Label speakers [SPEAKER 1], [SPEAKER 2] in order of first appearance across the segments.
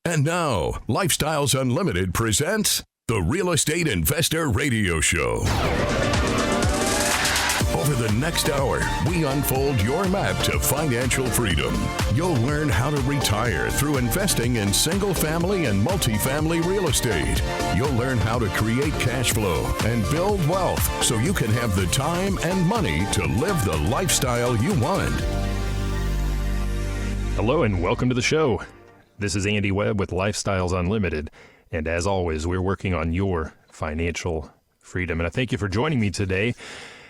[SPEAKER 1] And now, Lifestyles Unlimited presents the Real Estate Investor Radio Show. Over the next hour, we unfold your map to financial freedom. You'll learn how to retire through investing in single-family and multifamily real estate. You'll learn how to create cash flow and build wealth so you can have the time and money to live the lifestyle you want.
[SPEAKER 2] Hello and welcome to the show. This is Andy Webb with Lifestyles Unlimited, and as always, we're working on your financial freedom. And I thank you for joining me today.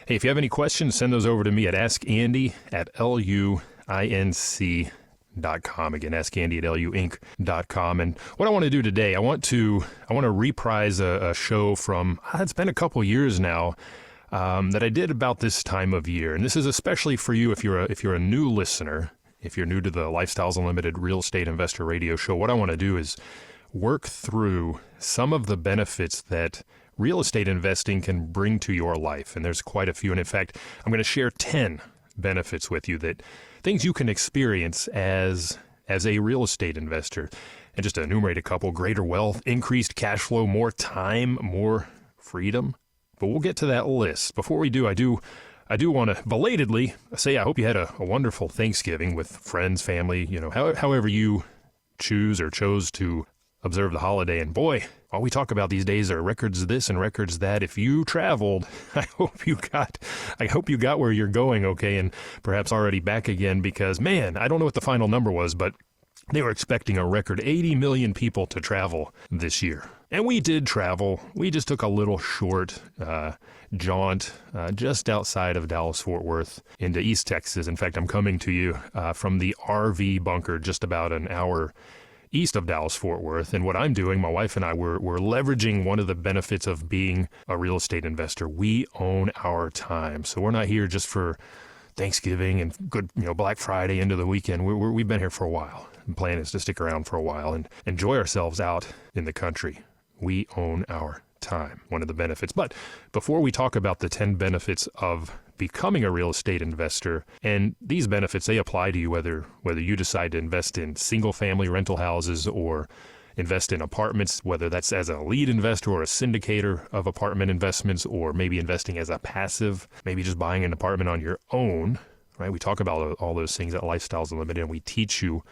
[SPEAKER 2] Hey, if you have any questions, send those over to me at askandy@luinc.com. Again, askandy@luinc.com. And what I want to do today, I want to reprise a show from, it's been a couple years now, that I did about this time of year. And this is especially for you if you're a new listener. If you're new to the Lifestyles Unlimited Real Estate Investor Radio Show, what I want to do is work through some of the benefits that real estate investing can bring to your life. And there's quite a few. And in fact, I'm going to share 10 benefits with you, that things you can experience as a real estate investor. And just to enumerate a couple: greater wealth, increased cash flow, more time, more freedom. But we'll get to that list. Before we do, I do want to belatedly say I hope you had a wonderful Thanksgiving with friends, family, however you choose or chose to observe the holiday. And boy, all we talk about these days are records this and records that. If you traveled, I hope you got where you're going okay, and perhaps already back again, because man, I don't know what the final number was, but they were expecting a record 80 million people to travel this year. And we did travel. We just took a little short jaunt just outside of Dallas-Fort Worth into East Texas. In fact, I'm coming to you from the RV bunker just about an hour east of Dallas-Fort Worth. And what I'm doing, my wife and I, we're leveraging one of the benefits of being a real estate investor. We own our time. So we're not here just for Thanksgiving and good, Black Friday into the weekend. We've been here for a while. The plan is to stick around for a while and enjoy ourselves out in the country. We own our time, one of the benefits. But before we talk about the 10 benefits of becoming a real estate investor, and these benefits, they apply to you whether you decide to invest in single-family rental houses or invest in apartments, whether that's as a lead investor or a syndicator of apartment investments, or maybe investing as a passive, maybe just buying an apartment on your own, right? We talk about all those things at Lifestyles Unlimited, and we teach you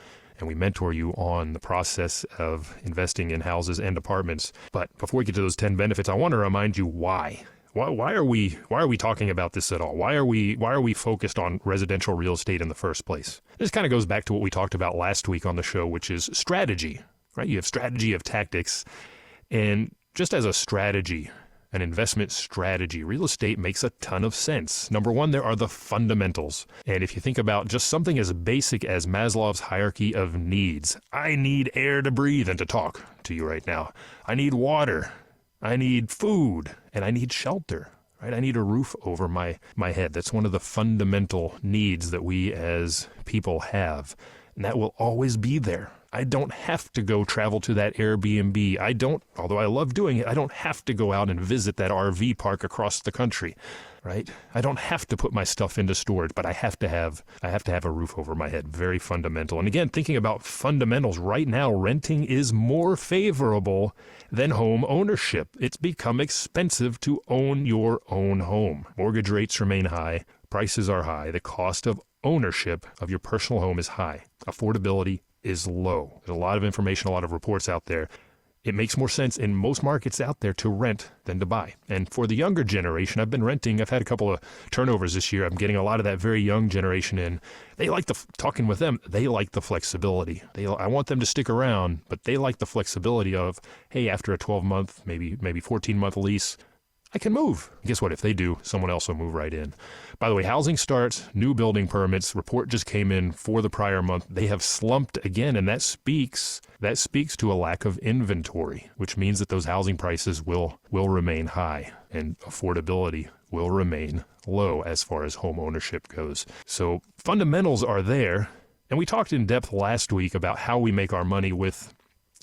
[SPEAKER 2] and we mentor you on the process of investing in houses and apartments. But before we get to those 10 benefits, I want to remind you why. Why are we talking about this at all? Why are we focused on residential real estate in the first place? This kind of goes back to what we talked about last week on the show, which is strategy, right? You have strategy of tactics, and just as a strategy, an investment strategy, real estate makes a ton of sense. Number one, there are the fundamentals. And if you think about just something as basic as Maslow's hierarchy of needs, I need air to breathe and to talk to you right now. I need water, I need food, and I need shelter, right? I need a roof over my head. That's one of the fundamental needs that we as people have. And that will always be there. I don't have to go travel to that Airbnb. Although I love doing it, I don't have to go out and visit that RV park across the country, right? I don't have to put my stuff into storage, but I have to have a roof over my head. Very fundamental. And again, thinking about fundamentals, right now, renting is more favorable than home ownership. It's become expensive to own your own home. Mortgage rates remain high. Prices are high. The cost of ownership of your personal home is high. Affordability is low. There's a lot of information, a lot of reports out there. It makes more sense in most markets out there to rent than to buy. And for the younger generation, I've been renting. I've had a couple of turnovers this year. I'm getting a lot of that very young generation in. They like talking with them. They like the flexibility. I want them to stick around, but they like the flexibility of, hey, after a 12-month, maybe 14-month lease, I can move. Guess what? If they do, someone else will move right in. By the way, housing starts, new building permits, report just came in for the prior month. They have slumped again, and that speaks to a lack of inventory, which means that those housing prices will remain high and affordability will remain low as far as home ownership goes. So fundamentals are there, and we talked in depth last week about how we make our money with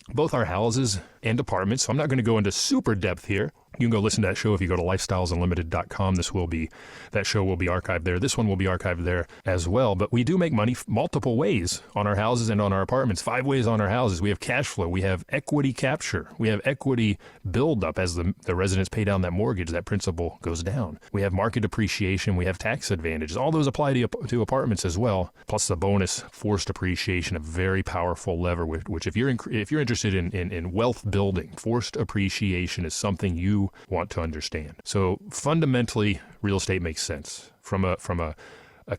[SPEAKER 2] both our houses and apartments. So I'm not going to go into super depth here, You can go listen to that show if you go to lifestylesunlimited.com. That show will be archived there. This one will be archived there as well. But we do make money multiple ways on our houses and on our apartments. 5 ways on our houses. We have cash flow. We have equity capture. We have equity buildup as the residents pay down that mortgage. That principal goes down. We have market appreciation. We have tax advantages. All those apply to apartments as well. Plus the bonus, forced appreciation, a very powerful lever. Which if you're interested in wealth building, forced appreciation is something you want to understand. So fundamentally, real estate makes sense. From a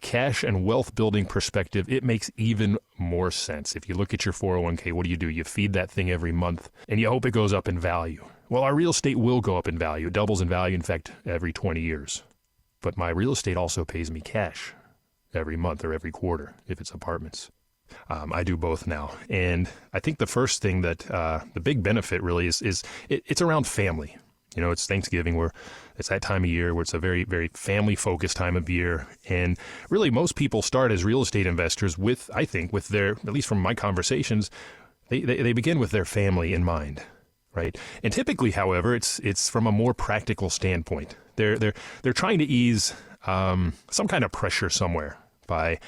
[SPEAKER 2] cash and wealth building perspective, it makes even more sense. If you look at your 401k, what do? You feed that thing every month and you hope it goes up in value. Well, our real estate will go up in value. It doubles in value, in fact, every 20 years. But my real estate also pays me cash every month or every quarter if it's apartments. I do both now. And I think the first thing that the big benefit really is it's around family. You know, it's Thanksgiving it's that time of year where it's a very, very family-focused time of year. And really, most people start as real estate investors with their, at least from my conversations, they begin with their family in mind, right? And typically, however, it's from a more practical standpoint. They're trying to ease some kind of pressure somewhere by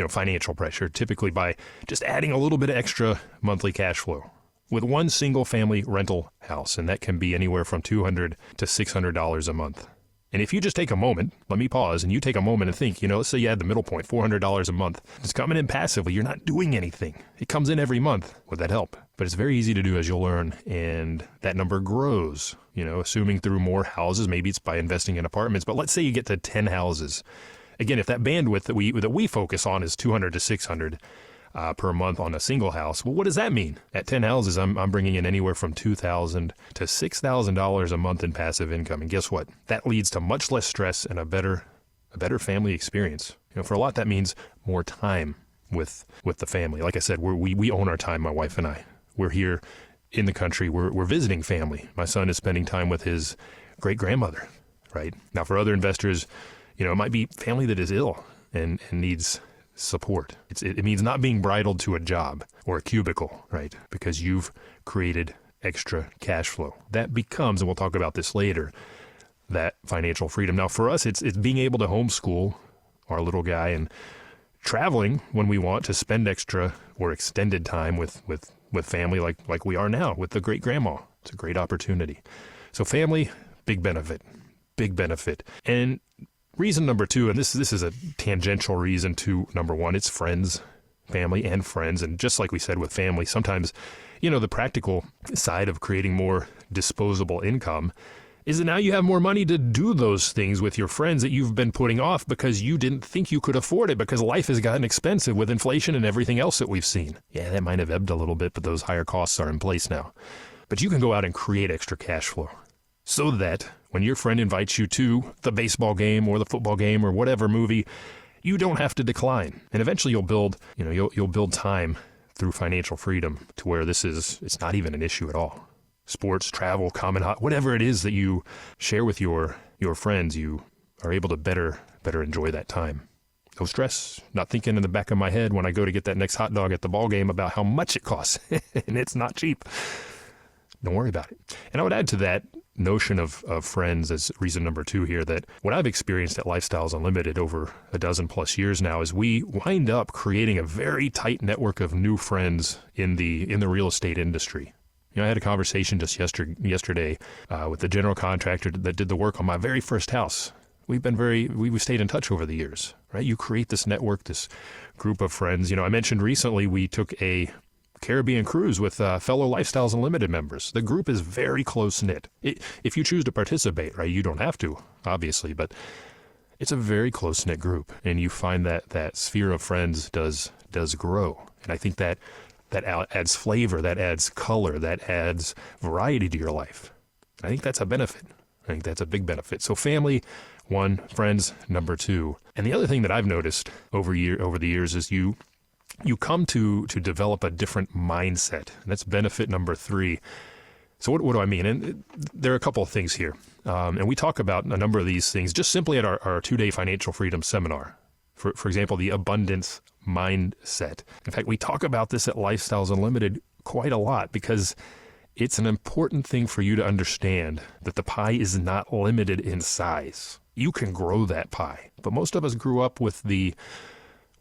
[SPEAKER 2] financial pressure, typically by just adding a little bit of extra monthly cash flow with one single family rental house, and that can be anywhere from $200 to $600 a month. And if you just take a moment, let me pause, and you take a moment and think, let's say you add the middle point, $400 a month. It's coming in passively. You're not doing anything. It comes in every month. Would that help? But it's very easy to do, as you'll learn, and that number grows, assuming through more houses. Maybe it's by investing in apartments, but let's say you get to 10 houses. Again, if that bandwidth that we focus on is $200 to $600 per month on a single house, well, what does that mean? At 10 houses, I'm bringing in anywhere from $2,000 to $6,000 a month in passive income. And guess what? That leads to much less stress and a better family experience. For a lot, that means more time with the family. Like I said, we own our time, my wife and I. We're here in the country. We're visiting family. My son is spending time with his great-grandmother, right? Now, for other investors, it might be family that is ill and needs support. It means not being bridled to a job or a cubicle, right? Because you've created extra cash flow. That becomes, and we'll talk about this later, that financial freedom. Now, for us, it's being able to homeschool our little guy and traveling when we want to spend extra or extended time with family like we are now with the great-grandma. It's a great opportunity. So family, big benefit. And reason number two, and this is a tangential reason to number one, it's friends, family and friends. And just like we said with family, sometimes, the practical side of creating more disposable income is that now you have more money to do those things with your friends that you've been putting off because you didn't think you could afford it because life has gotten expensive with inflation and everything else that we've seen. Yeah, that might have ebbed a little bit, but those higher costs are in place now. But you can go out and create extra cash flow so that when your friend invites you to the baseball game or the football game or whatever movie, you don't have to decline. And eventually you'll build time through financial freedom to where it's not even an issue at all. Sports, travel, common hot, whatever it is that you share with your friends, you are able to better enjoy that time. No stress, not thinking in the back of my head when I go to get that next hot dog at the ball game about how much it costs. And it's not cheap. Don't worry about it. And I would add to that notion of friends as reason number two here, that what I've experienced at Lifestyles Unlimited over a dozen plus years now is we wind up creating a very tight network of new friends in the real estate industry. I had a conversation just yesterday with the general contractor that did the work on my very first house. We've stayed in touch over the years, right? You create this network, this group of friends. I mentioned recently we took a Caribbean cruise with fellow Lifestyles Unlimited members. The group is very close-knit. If you choose to participate, right, you don't have to, obviously, but it's a very close-knit group, and you find that sphere of friends does grow. And I think that adds flavor, that adds color, that adds variety to your life. I think that's a benefit. I think that's a big benefit. So family, one, friends, number two. And the other thing that I've noticed over the years is you come to develop a different mindset. And that's benefit number three. So what do I mean? And there are a couple of things here. And we talk about a number of these things just simply at our 2-day financial freedom seminar. For example, the abundance mindset. In fact, we talk about this at Lifestyles Unlimited quite a lot because it's an important thing for you to understand that the pie is not limited in size. You can grow that pie. But most of us grew up with the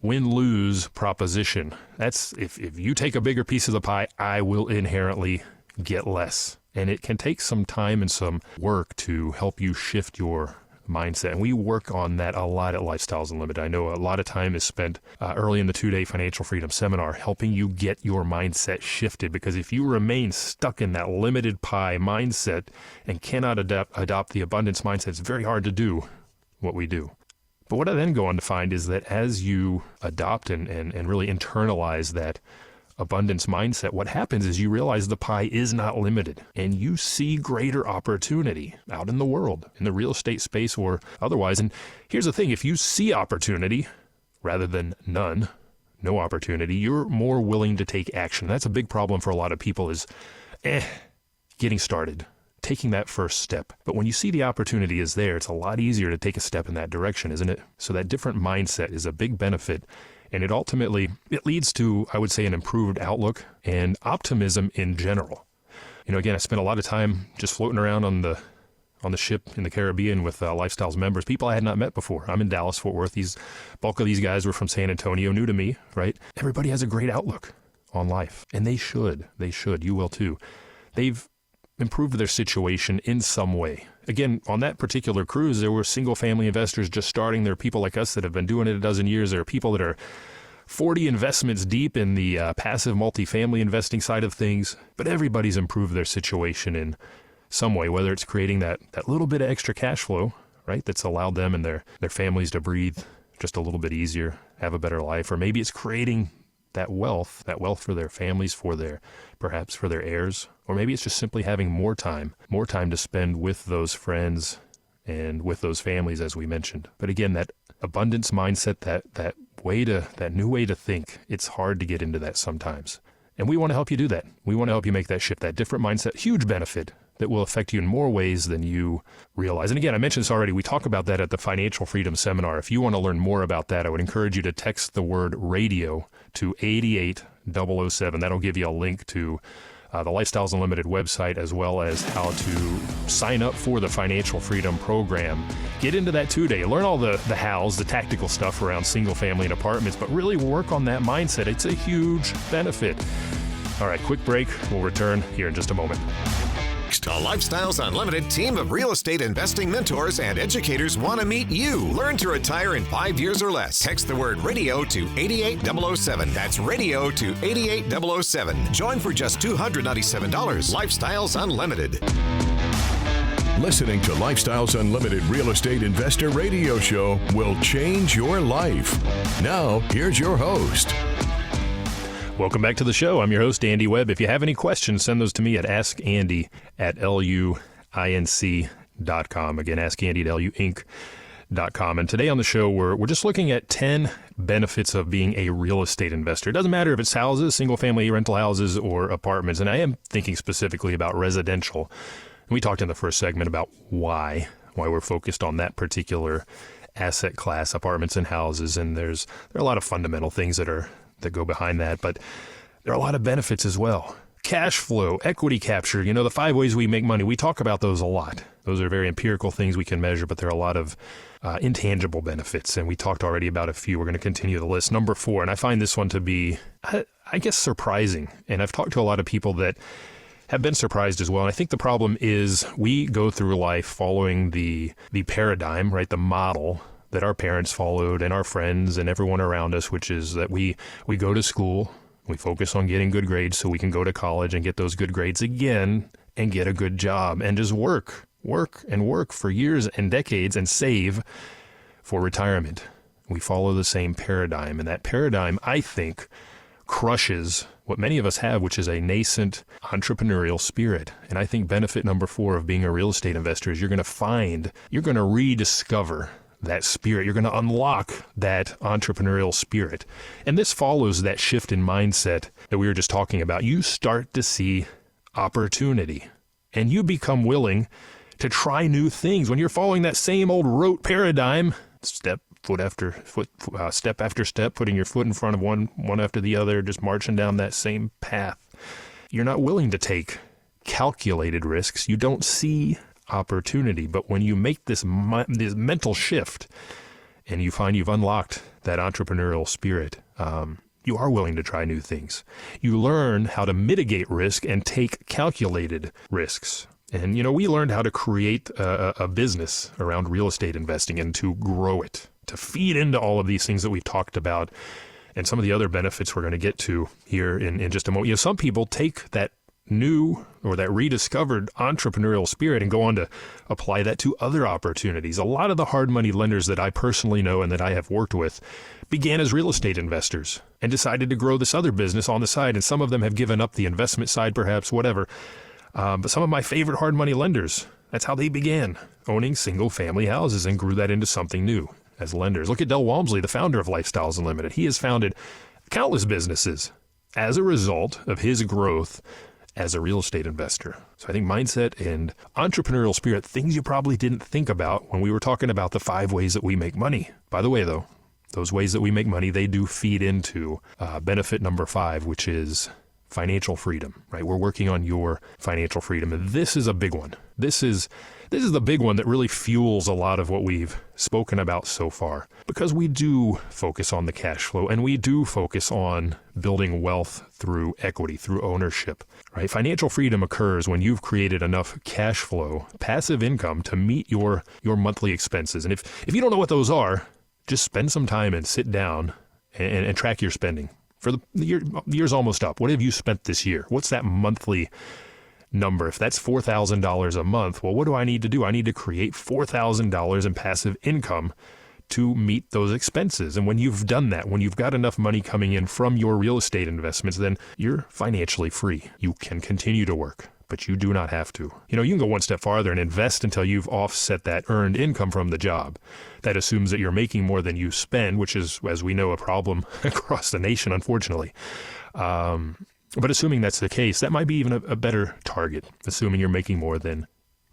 [SPEAKER 2] win-lose proposition. That's if you take a bigger piece of the pie, I will inherently get less. And it can take some time and some work to help you shift your mindset. And we work on that a lot at Lifestyles Unlimited. I know a lot of time is spent early in the 2-day financial freedom seminar helping you get your mindset shifted. Because if you remain stuck in that limited pie mindset and cannot adopt the abundance mindset, it's very hard to do what we do. But what I then go on to find is that as you adopt and really internalize that abundance mindset, what happens is you realize the pie is not limited and you see greater opportunity out in the world, in the real estate space or otherwise. And here's the thing, if you see opportunity rather than no opportunity, you're more willing to take action. That's a big problem for a lot of people is getting started, taking that first step. But when you see the opportunity is there, it's a lot easier to take a step in that direction, isn't it? So that different mindset is a big benefit. And it leads to, I would say, an improved outlook and optimism in general. Again, I spent a lot of time just floating around on the ship in the Caribbean with Lifestyles members, people I had not met before. I'm in Dallas, Fort Worth. Bulk of these guys were from San Antonio, new to me, right? Everybody has a great outlook on life, and they should. You will too. They've improved their situation in some way. Again, on that particular cruise, there were single-family investors just starting. There are people like us that have been doing it a dozen years. There are people that are 40 investments deep in the passive multifamily investing side of things. But everybody's improved their situation in some way, whether it's creating that little bit of extra cash flow, right, that's allowed them and their families to breathe just a little bit easier, have a better life, or maybe it's creating that wealth for their families, perhaps for their heirs, or maybe it's just simply having more time to spend with those friends and with those families, as we mentioned. But again, that abundance mindset, that new way to think, it's hard to get into that sometimes. And we want to help you do that. We want to help you make that shift, that different mindset, huge benefit that will affect you in more ways than you realize. And again, I mentioned this already. We talk about that at the Financial Freedom Seminar. If you want to learn more about that, I would encourage you to text the word radio to 88007. That'll give you a link to the Lifestyles Unlimited website, as well as how to sign up for the Financial Freedom Program. Get into that 2-day. Learn all the hows, the tactical stuff around single family and apartments, but really work on that mindset. It's a huge benefit. All right, quick break. We'll return here in just a moment.
[SPEAKER 3] A Lifestyles Unlimited team of real estate investing mentors and educators want to meet you. Learn to retire in 5 years or less. Text the word radio to 88007. That's radio to 88007. Join for just $297. Lifestyles Unlimited.
[SPEAKER 1] Listening to Lifestyles Unlimited Real Estate Investor Radio Show will change your life. Now, here's your host.
[SPEAKER 2] Welcome back to the show. I'm your host, Andy Webb. If you have any questions, send those to me at askandy@luinc.com. Again, askandy@luinc.com. And today on the show, we're just looking at 10 benefits of being a real estate investor. It doesn't matter if it's houses, single-family rental houses, or apartments. And I am thinking specifically about residential. And we talked in the first segment about why we're focused on that particular asset class, apartments and houses. And there are a lot of fundamental things that go behind that, but there are a lot of benefits as well. Cash flow, equity capture, the 5 ways we make money. We talk about those a lot. Those are very empirical things we can measure, but there are a lot of intangible benefits, and we talked already about a few. We're going to continue the list. Number 4, and I find this one to be, I guess, surprising, and I've talked to a lot of people that have been surprised as well. And I think the problem is we go through life following the paradigm, right, the model that our parents followed and our friends and everyone around us, which is that we go to school, we focus on getting good grades so we can go to college and get those good grades again and get a good job and just work for years and decades and save for retirement. We follow the same paradigm, and that paradigm, I think, crushes what many of us have, which is a nascent entrepreneurial spirit. And I think benefit number 4 of being a real estate investor is you're going to rediscover that spirit. You're going to unlock that entrepreneurial spirit. And this follows that shift in mindset that we were just talking about. You start to see opportunity and you become willing to try new things. When you're following that same old rote paradigm, step after step, putting your foot in front of one after the other, just marching down that same path, you're not willing to take calculated risks, you don't see opportunity. But when you make this mental shift and you find you've unlocked that entrepreneurial spirit, you are willing to try new things. You learn how to mitigate risk and take calculated risks. And, we learned how to create a business around real estate investing and to grow it, to feed into all of these things that we've talked about and some of the other benefits we're going to get to here in just a moment. Some people take that new or that rediscovered entrepreneurial spirit and go on to apply that to other opportunities. A lot of the hard money lenders that I personally know and that I have worked with began as real estate investors and decided to grow this other business on the side. And some of them have given up the investment side, perhaps, whatever. But some of my favorite hard money lenders, that's how they began, owning single family houses and grew that into something new as lenders. Look at Del Walmsley, the founder of Lifestyles Unlimited. He has founded countless businesses as a result of his growth as a real estate investor. So I think mindset and entrepreneurial spirit, things you probably didn't think about when we were talking about the 5 ways that we make money. By the way, though, those ways that we make money, they do feed into benefit number 5, which is financial freedom, right? We're working on your financial freedom. And this is a big one. This is the big one that really fuels a lot of what we've spoken about so far, because we do focus on the cash flow and we do focus on building wealth through equity, through ownership, right? Financial freedom occurs when you've created enough cash flow, passive income to meet your monthly expenses. And if you don't know what those are, just spend some time and sit down and track your spending. For the year's almost up. What have you spent this year? What's that monthly number? If that's $4,000 a month, well, what do I need to do? I need to create $4,000 in passive income to meet those expenses. And when you've done that, when you've got enough money coming in from your real estate investments, then you're financially free. You can continue to work, but you do not have to. You can go one step farther and invest until you've offset that earned income from the job. That assumes that you're making more than you spend, which is, as we know, a problem across the nation, unfortunately. But assuming that's the case, that might be even a better target, assuming you're making more than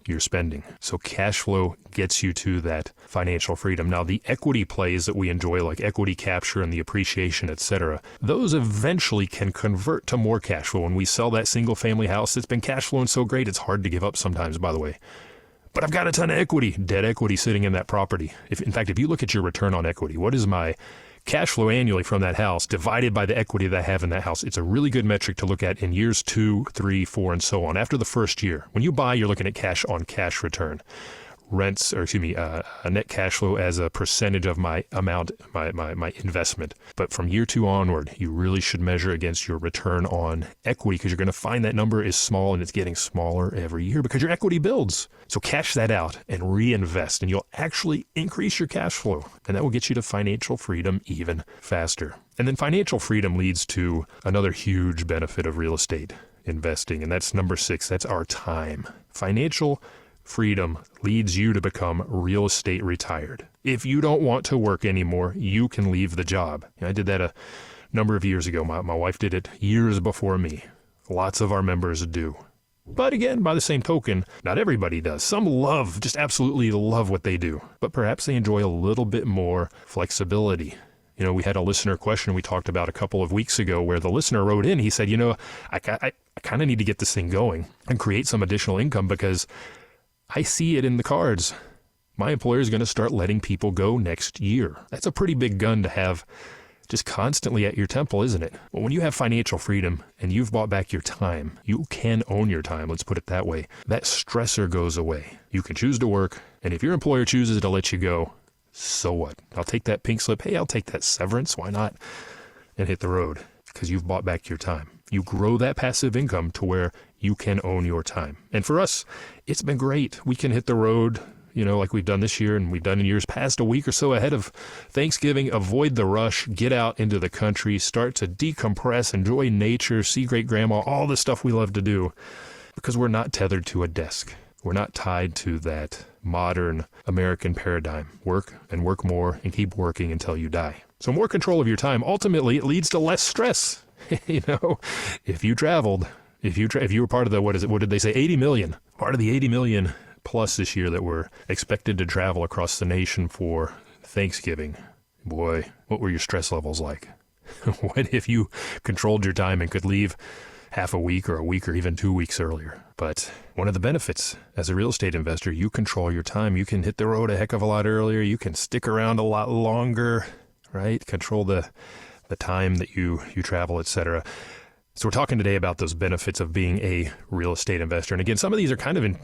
[SPEAKER 2] you're spending. So cash flow gets you to that financial freedom. Now, the equity plays that we enjoy, like equity capture and the appreciation, etc., those eventually can convert to more cash flow. When we sell that single family house that's been cash flowing so great, it's hard to give up sometimes, by the way. But I've got a ton of equity, debt equity sitting in that property. In fact, if you look at your return on equity, what is my cash flow annually from that house divided by the equity that I have in that house? It's a really good metric to look at in years 2, 3, 4, and so on. After the first year, when you buy, you're looking at cash on cash return. A net cash flow as a percentage of my amount, my investment. But from year 2 onward, you really should measure against your return on equity, because you're going to find that number is small and it's getting smaller every year because your equity builds. So cash that out and reinvest, and you'll actually increase your cash flow, and that will get you to financial freedom even faster. And then financial freedom leads to another huge benefit of real estate investing, and that's number 6. That's our time. Financial freedom leads you to become real estate retired. If you don't want to work anymore, you can leave the job. I did that a number of years ago. My wife did it years before me. Lots of our members do. But again, by the same token, not everybody does. Some just absolutely love what they do, but perhaps they enjoy a little bit more flexibility. We had a listener question we talked about a couple of weeks ago where the listener wrote in. He said, I kind of need to get this thing going and create some additional income because I see it in the cards. My employer is going to start letting people go next year. That's a pretty big gun to have just constantly at your temple, isn't it? Well, when you have financial freedom and you've bought back your time, you can own your time, let's put it that way. That stressor goes away. You can choose to work, and if your employer chooses to let you go, so what? I'll take that pink slip. Hey, I'll take that severance. Why not? And hit the road, because you've bought back your time. You grow that passive income to where you can own your time. And for us, it's been great. We can hit the road, like we've done this year and we've done in years past, a week or so ahead of Thanksgiving, avoid the rush, get out into the country, start to decompress, enjoy nature, see great grandma, all the stuff we love to do, because we're not tethered to a desk. We're not tied to that modern American paradigm. Work and work more and keep working until you die. So more control of your time. Ultimately, it leads to less stress. If you traveled, if you were part of what did they say, 80 million, part of the 80 million plus this year that were expected to travel across the nation for Thanksgiving, boy, what were your stress levels like? What if you controlled your time and could leave half a week or even 2 weeks earlier. But one of the benefits as a real estate investor, you control your time. You can hit the road a heck of a lot earlier. You can stick around a lot longer, right? Control the time that you travel, etc. So we're talking today about those benefits of being a real estate investor. And again, some of these are kind of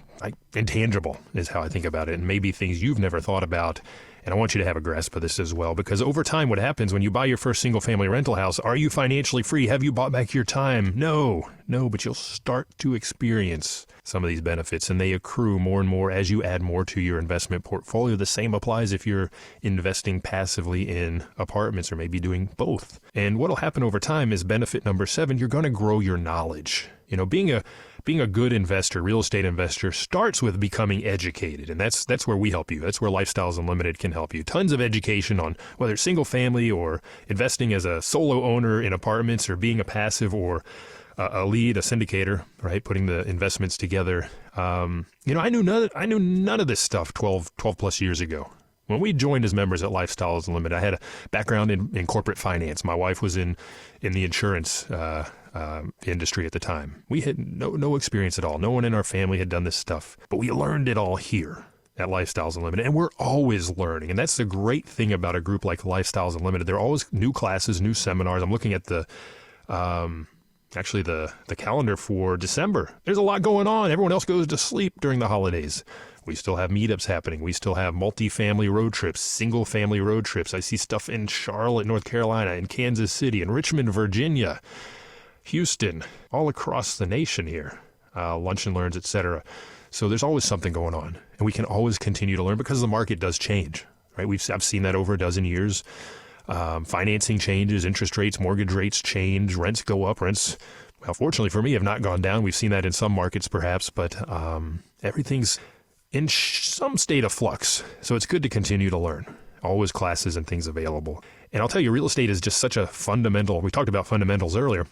[SPEAKER 2] intangible is how I think about it, and maybe things you've never thought about. And I want you to have a grasp of this as well, because over time, what happens when you buy your first single family rental house, are you financially free? Have you bought back your time? No, but you'll start to experience some of these benefits, and they accrue more and more as you add more to your investment portfolio. The same applies if you're investing passively in apartments or maybe doing both. And what'll happen over time is benefit number 7, you're going to grow your knowledge. Being a good investor, real estate investor, starts with becoming educated. And that's where we help you. That's where Lifestyles Unlimited can help you. Tons of education on whether it's single family or investing as a solo owner in apartments or being a passive or a lead, a syndicator, right? Putting the investments together. I knew none of this stuff 12 plus years ago. When we joined as members at Lifestyles Unlimited, I had a background in corporate finance. My wife was in the insurance industry at the time. We had no experience at all. No one in our family had done this stuff, but we learned it all here at Lifestyles Unlimited, and we're always learning. And that's the great thing about a group like Lifestyles Unlimited. There are always new classes, new seminars. I'm looking at the calendar for December. There's a lot going on. Everyone else goes to sleep during the holidays. We still have meetups happening. We still have multi-family road trips, single-family road trips. I see stuff in Charlotte, North Carolina, in Kansas City, in Richmond, Virginia, Houston, all across the nation here, lunch and learns, etc. So there's always something going on, and we can always continue to learn because the market does change, right? I've seen that over a dozen years. Financing changes, interest rates, mortgage rates change, rents go up, rents, well, fortunately for me, have not gone down. We've seen that in some markets perhaps, but everything's in some state of flux. So it's good to continue to learn. Always classes and things available. And I'll tell you, real estate is just such a fundamental, we talked about fundamentals earlier.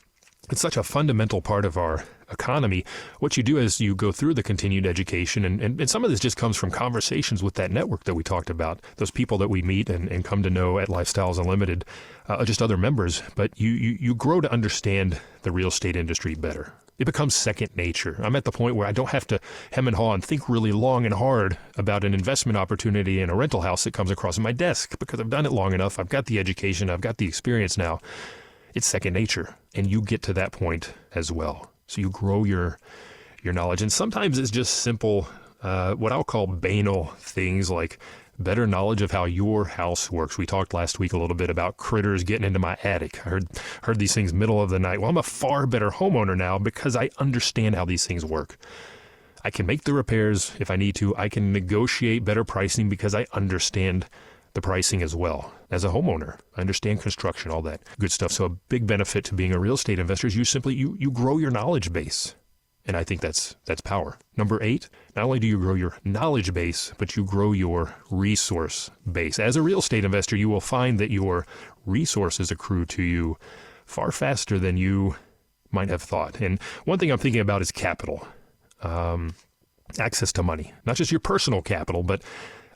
[SPEAKER 2] It's such a fundamental part of our economy. What you do is you go through the continued education, and some of this just comes from conversations with that network that we talked about, those people that we meet and come to know at Lifestyles Unlimited, just other members. But you grow to understand the real estate industry better. It becomes second nature. I'm at the point where I don't have to hem and haw and think really long and hard about an investment opportunity in a rental house that comes across my desk because I've done it long enough. I've got the education. I've got the experience now. It's second nature, and you get to that point as well. So you grow your knowledge, and sometimes it's just simple, what I'll call banal things like better knowledge of how your house works. We talked last week a little bit about critters getting into my attic. I heard these things middle of the night. Well, I'm a far better homeowner now because I understand how these things work. I can make the repairs if I need to. I can negotiate better pricing because I understand the pricing as well. As a homeowner, I understand construction, all that good stuff. So a big benefit to being a real estate investor is you grow your knowledge base. And I think that's power. Number 8, not only do you grow your knowledge base, but you grow your resource base. As a real estate investor, you will find that your resources accrue to you far faster than you might have thought. And one thing I'm thinking about is capital, access to money, not just your personal capital, but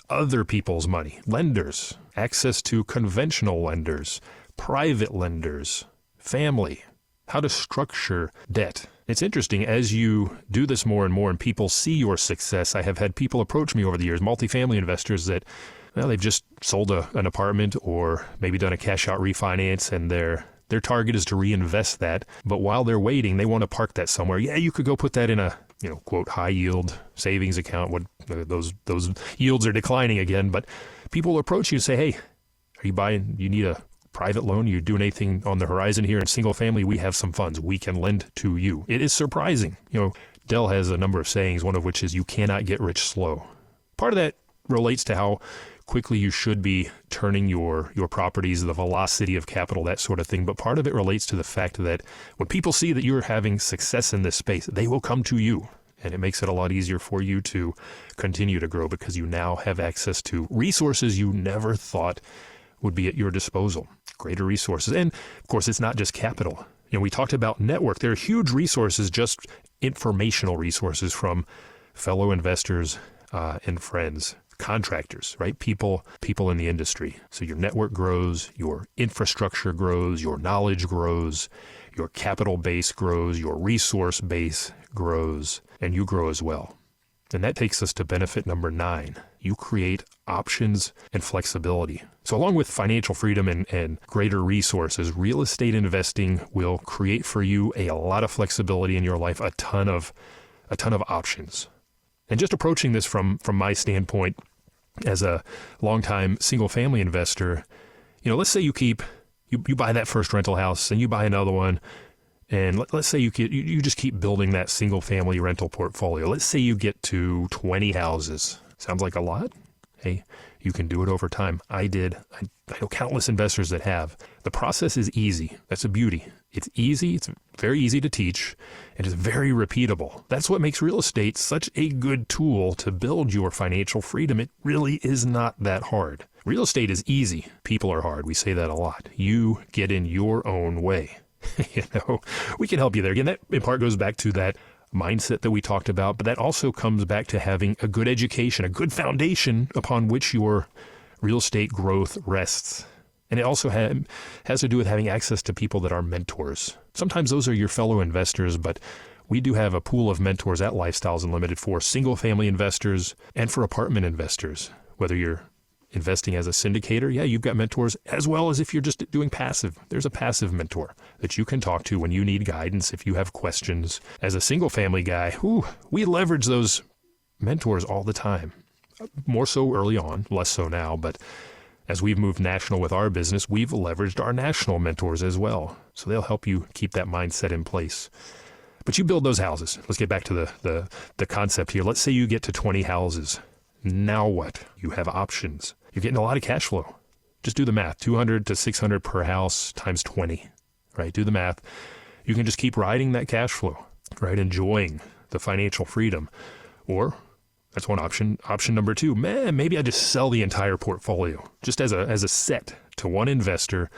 [SPEAKER 2] other people's money, lenders, access to conventional lenders, private lenders, family, how to structure debt. It's interesting, as you do this more and more and people see your success, I have had people approach me over the years, multifamily investors that, well, they've just sold an apartment or maybe done a cash out refinance, and their target is to reinvest that. But while they're waiting, they want to park that somewhere. Yeah, you could go put that in a, quote, high yield savings account. What those yields are declining again. But people will approach you and say, hey, are you buying, you need a private loan? You're doing anything on the horizon here in single family? We have some funds we can lend to you. It is surprising. Dell has a number of sayings, one of which is you cannot get rich slow. Part of that relates to how quickly you should be turning your properties, the velocity of capital, that sort of thing. But part of it relates to the fact that when people see that you're having success in this space, they will come to you. And it makes it a lot easier for you to continue to grow because you now have access to resources you never thought would be at your disposal. Greater resources. And of course, it's not just capital. We talked about network. There are huge resources, just informational resources from fellow investors and friends, contractors, right? People in the industry. So your network grows, your infrastructure grows, your knowledge grows, your capital base grows, your resource base grows, and you grow as well. And that takes us to benefit number 9. You create options and flexibility. So along with financial freedom and greater resources, real estate investing will create for you a lot of flexibility in your life, a ton of options. And just approaching this from my standpoint as a longtime single family investor, let's say you buy that first rental house and you buy another one. And let's say you just keep building that single family rental portfolio. Let's say you get to 20 houses. Sounds like a lot? Hey, you can do it over time. I did. I know countless investors that have. The process is easy. That's a beauty. It's easy. It's very easy to teach. And it's very repeatable. That's what makes real estate such a good tool to build your financial freedom. It really is not that hard. Real estate is easy. People are hard. We say that a lot. You get in your own way. We can help you there. Again, that in part goes back to that mindset that we talked about, but that also comes back to having a good education, a good foundation upon which your real estate growth rests. And it also has to do with having access to people that are mentors. Sometimes those are your fellow investors, but we do have a pool of mentors at Lifestyles Unlimited for single family investors and for apartment investors, whether you're investing as a syndicator, you've got mentors, as well as if you're just doing passive. There's a passive mentor that you can talk to when you need guidance, if you have questions. As a single family guy, we leverage those mentors all the time. More so early on, less so now, but as we've moved national with our business, we've leveraged our national mentors as well. So they'll help you keep that mindset in place. But you build those houses. Let's get back to the concept here. Let's say you get to 20 houses. Now what? You have options. You're getting a lot of cash flow. Just do the math. 200 to 600 per house times 20, right? Do the math. You can just keep riding that cash flow, right? Enjoying the financial freedom. Or that's one option. Option number 2, maybe I just sell the entire portfolio just as a set to one investor,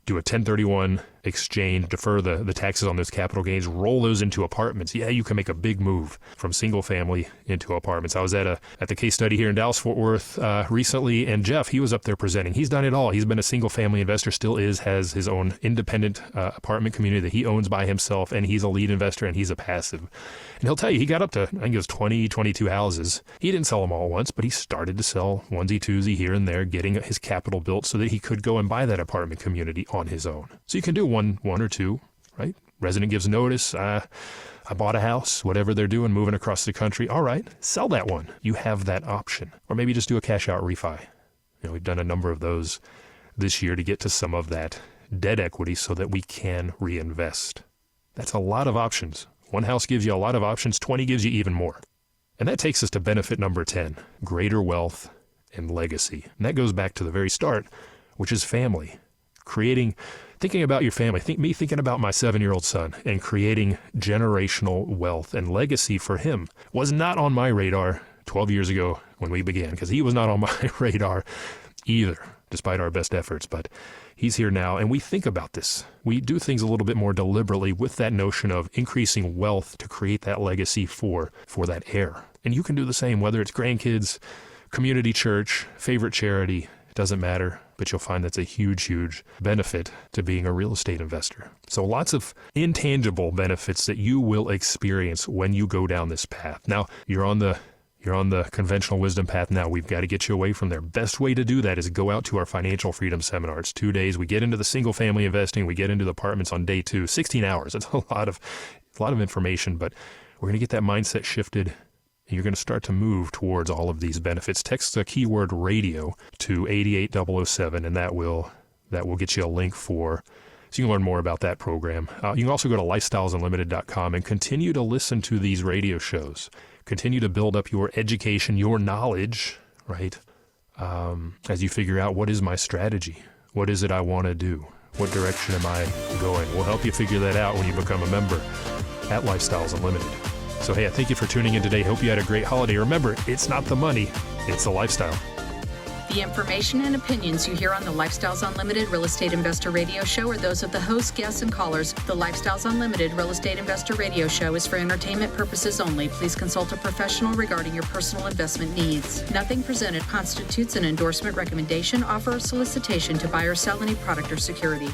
[SPEAKER 2] do a 1031 exchange, defer the taxes on those capital gains, roll those into apartments. You can make a big move from single family into apartments. I was at the case study here in Dallas-Fort Worth recently, and Jeff, he was up there presenting. He's done it all. He's been a single family investor, still has his own independent apartment community that he owns by himself, and he's a lead investor, and he's a passive. And he'll tell you, he got up to, I think it was 20, 22 houses. He didn't sell them all at once, but he started to sell onesie, twosie here and there, getting his capital built so that he could go and buy that apartment community on his own. So you can do one or two, right? Resident gives notice. I bought a house, whatever they're doing, moving across the country. All right, sell that one. You have that option. Or maybe just do a cash out refi. We've done a number of those this year to get to some of that debt equity so that we can reinvest. That's a lot of options. One house gives you a lot of options. 20 gives you even more. And that takes us to benefit number 10, greater wealth and legacy. And that goes back to the very start, which is family. Thinking about your family, thinking about my 7-year-old son and creating generational wealth and legacy for him was not on my radar 12 years ago when we began, because he was not on my radar either, despite our best efforts. But he's here now, and we think about this. We do things a little bit more deliberately with that notion of increasing wealth to create that legacy for that heir. And you can do the same, whether it's grandkids, community church, favorite charity, it doesn't matter, but you'll find that's a huge, huge benefit to being a real estate investor. So lots of intangible benefits that you will experience when you go down this path. Now, you're on the conventional wisdom path now. We've got to get you away from there. Best way to do that is go out to our financial freedom seminar. It's 2 days. We get into the single family investing. We get into the apartments on day 2, 16 hours. It's a lot of information, but we're going to get that mindset shifted. You're going to start to move towards all of these benefits. Text the keyword radio to 88007, and that will get you a link so you can learn more about that program. You can also go to lifestylesunlimited.com and continue to listen to these radio shows. Continue to build up your education, your knowledge, right? As you figure out, what is my strategy? What is it I want to do? What direction am I going? We'll help you figure that out when you become a member at Lifestyles Unlimited. So, hey, I thank you for tuning in today. Hope you had a great holiday. Remember, it's not the money, it's the lifestyle.
[SPEAKER 4] The information and opinions you hear on the Lifestyles Unlimited Real Estate Investor Radio Show are those of the hosts, guests, and callers. The Lifestyles Unlimited Real Estate Investor Radio Show is for entertainment purposes only. Please consult a professional regarding your personal investment needs. Nothing presented constitutes an endorsement, recommendation, offer, or solicitation to buy or sell any product or security.